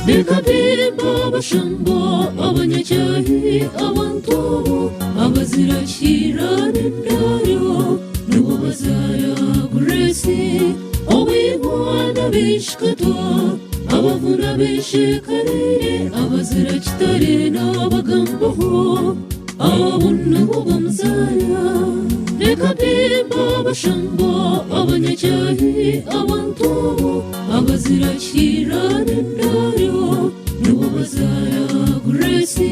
Dekabimba abashamba abanyacyahi abantobo abazirashyira n'indaro n'ubu bazayaguresi abibona bishkato abavuna bishikarire abazirakitare n'abagambaho abona ngo bamuzaya Dekabimba abashamba abanyacyahi abantobo abazirashyira n'indaro n'ubu bazayaguresi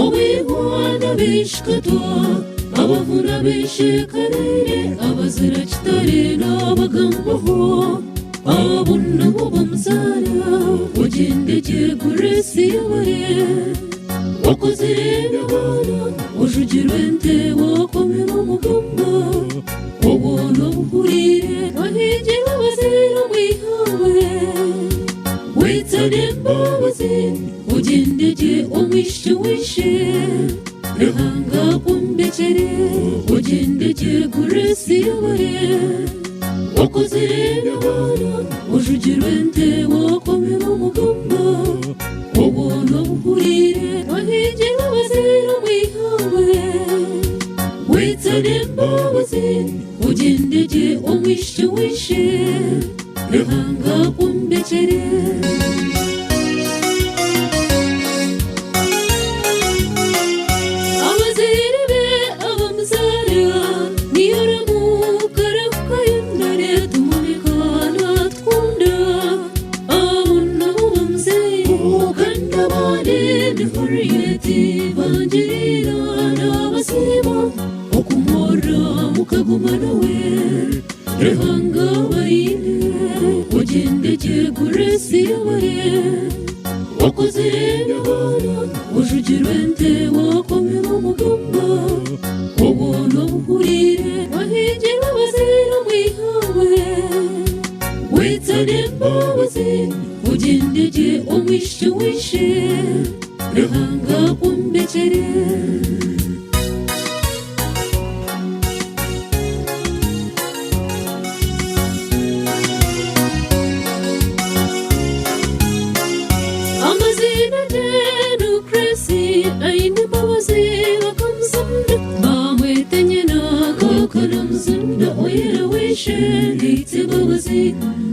abibona bishkato abavuna bishikarire abazirakitare n'abagambaho abona ngo bamuzaya ugendegeye guresi yabare wakoze ibihano ujugirwe nte wakomera umugamba wabona buhurire wahigira abazira mwihawe witane imbabazi ugendegeye umwishe wishe rehanga kumbekere ugendegeye guresi yabare wakoze ibihano ujugirwe nte wakomera umugamba wabona buhurire wahigira abazira mwihawe witane imbabazi ugendegeye umwishe wishe rehanga kumbekere Rehanga barine ugendegeye guresi yabare wakoze ibihano ujugirwe nte wakomera umugamba wabona buhurire wahigira abazira mwihawe witane imbabazi ugendegeye umwishe wishe rehanga kumbekere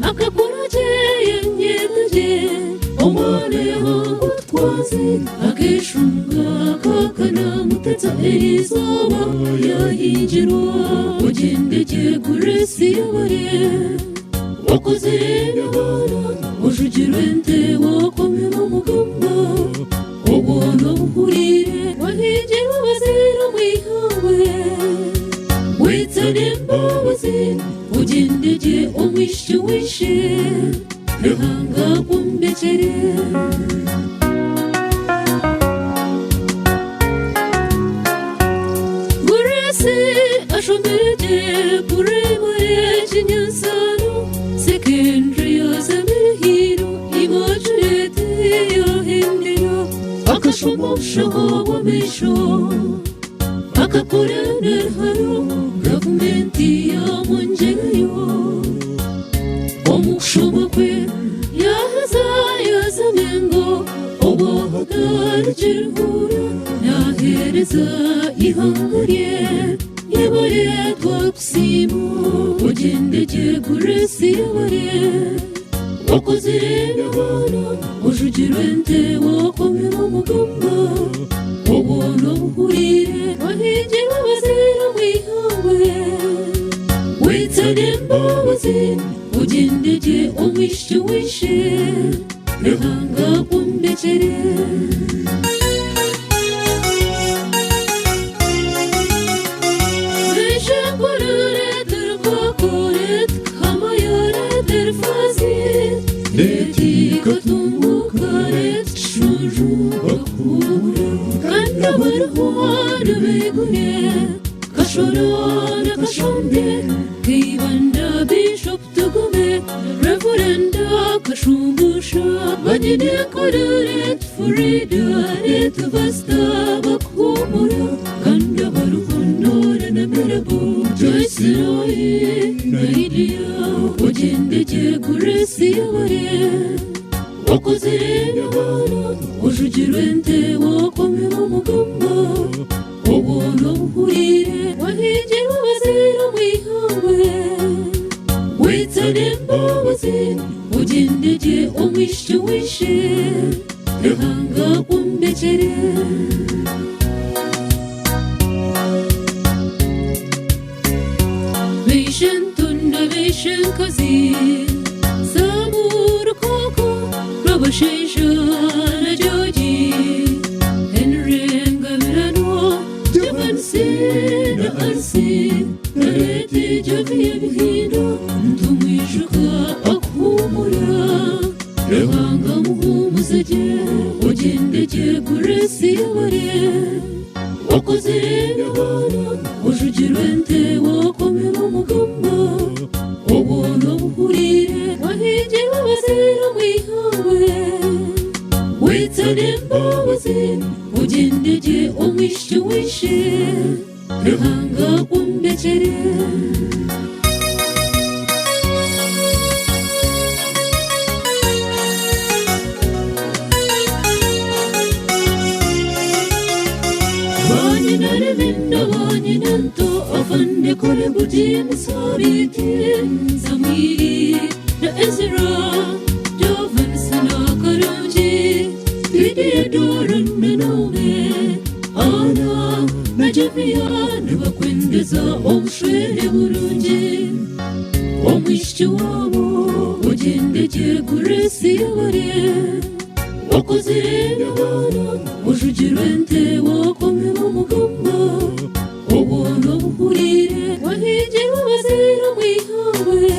akakuraje yanyetaje omaneho utwazi akishunga kakana mutetsa izuba yahigirwa ugendegeye guresi yabare wakoze ibihano ujugirwe nte wakomera umugamba wabona buhurire wahigira abazira mwihawe witane imbabazi ugendegeye umwishe wishe rehanga kumbekere guresi ashombereje kuremaye kinyansano secondary yazamirihiro ibajurete yahindira akashomoshaho wamisho akakorana haro gavumenti yamunjerayo omushobokwe yahaza yazamengo obahagarikirhura nahereza ihanga rye yabare twakusimu ugendegeye guresi yabare wakoze ibihano ujugirwe nte wakomera umugamba wabona buhurire wahigira abazira mwihawe witane imbabazi ugendegeye umwishe wishe rehanga kumbekere Kashorona kashonde kibanda bishop tugume reverenda kashumbusha badine kodaret furida et vasta bakumura kanda baruhonora na merabu joysiroye na idia ugendegeye guresi yabare wakoze n'abana ujugirwe nte wakomera umugamba ubuntu buhurire wahigirwa bazira mwihangwe witsane imbabazi ugendege umwishe wishe ihanga kumbekere Beşen tunda beşen kazi Samur koko Raba şeşana joji Henrenga virano Jaman sena arsi Nareti javiye bihino Tumishuka akhumura Rehanga muhumuzaje Ugendege kuresi yabare wakoze n'abana ujugirwe nte wakomera umugamba ubuntu buhurire wahigirwa bazira mwihangwe witsane imbabazi ugendege umwishe wishe ihanga kumbekere Narvinda vaninanto afande kole budim sabiti Zamiri na Ezra Jovan sana karuji Vidiya doran menome Ana Najavia Neva kwendeza omshwere burunji Omwishe wabo ugendege kuresi yabare wakoze n'abana ujugirwe nte wakomera umugamba ubuntu buhurire wahigirwa bazira mwihangwe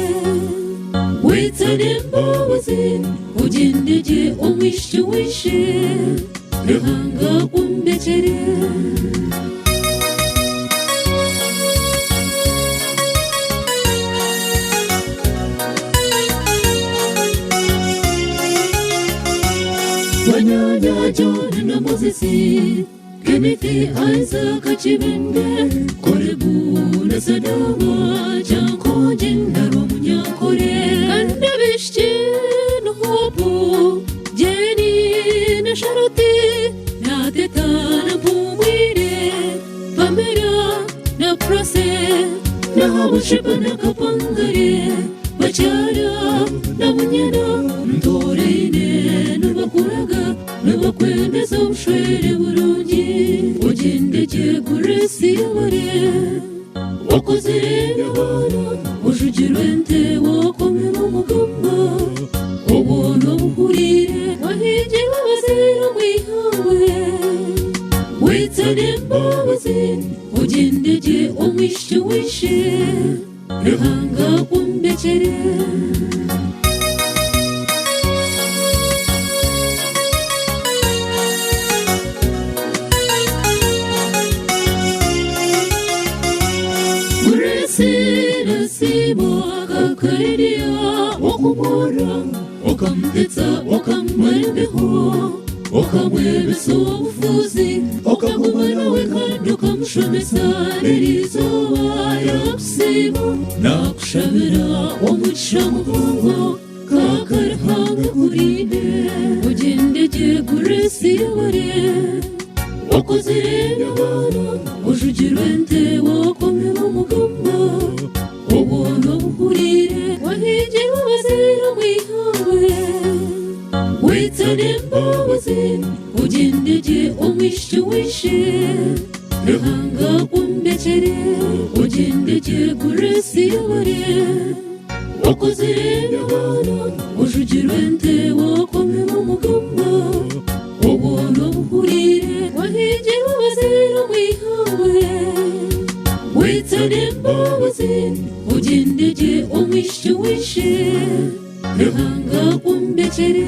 witsane imbabazi ugendege umwishe wishe ihanga kumbekere Wanyanya John na Mozesi Kenithi Isaac Chibende Korebu na Sadama Janko Jindaro Munyakore Kanda Bishtin Hopo Jenny na Sharoti Na Teta na Pumwire Pamera na Prase Na Hawashipa na Kapangare Bachara na Munyana Mtorene Nubakuraga Nubakwendeza umshwere burungi ugendege kuresi yabare wakoze n'abana ujugirwe nte wakomera umugamba ubuntu buhurire wahigirwa bazira mwihangwe witsane imbabazi ugendege umwishe wishe ihanga kumbekere Sima kakaidia wakumora wakamtetsa wakamwebeho wakamwebeso ufuzi wakakumana wekando kamshomesa nerizowa yakusima nakushabira omugisha mugongo kakarihanga kurinde ugendege kuresi yabare wakoze n'abana ujugirwe nte wakomera umugamba ubuntu buhurire wahigirwa bazira mwihangwe witsane imbabazi ugendege umwishe wishe ihanga kumbekere ugendege kuresi yabare wakoze n'abana ujugirwe nte wakomera umugamba ubuntu buhurire wahigirwa bazira mwihangwe witsane imbabazi ugendege umwishe wishe ihanga kumbekere